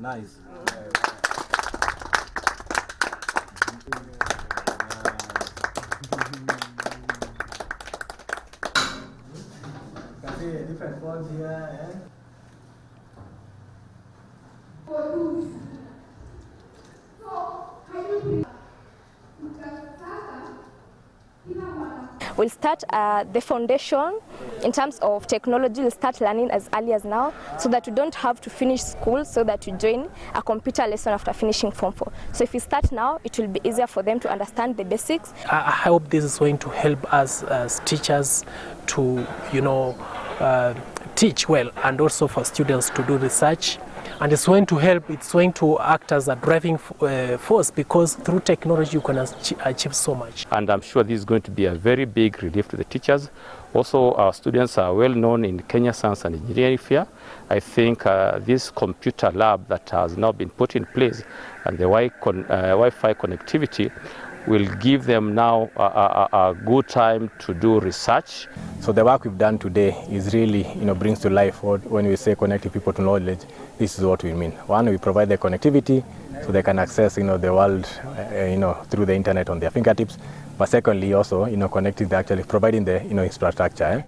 Nice. Different phones here, We'll start the foundation in terms of technology. We'll start learning as early as now so that you don't have to finish school, so that you join a computer lesson after finishing Form 4. So if you start now, it will be easier for them to understand the basics. I hope this is going to help us as teachers to, teach well, and also for students to do research. And it's going to help, it's going to act as a driving force, because through technology you can achieve so much. And I'm sure this is going to be a very big relief to the teachers. Also, our students are well known in Kenya Science and Engineering Fair. I think this computer lab that has now been put in place and the Wi-Fi connectivity will give them now a good time to do research. So the work we've done today is really, brings to life when we say connecting people to knowledge. This is what we mean. One, we provide the connectivity so they can access, the world, through the internet on their fingertips. But secondly, also, connecting actually providing the, infrastructure.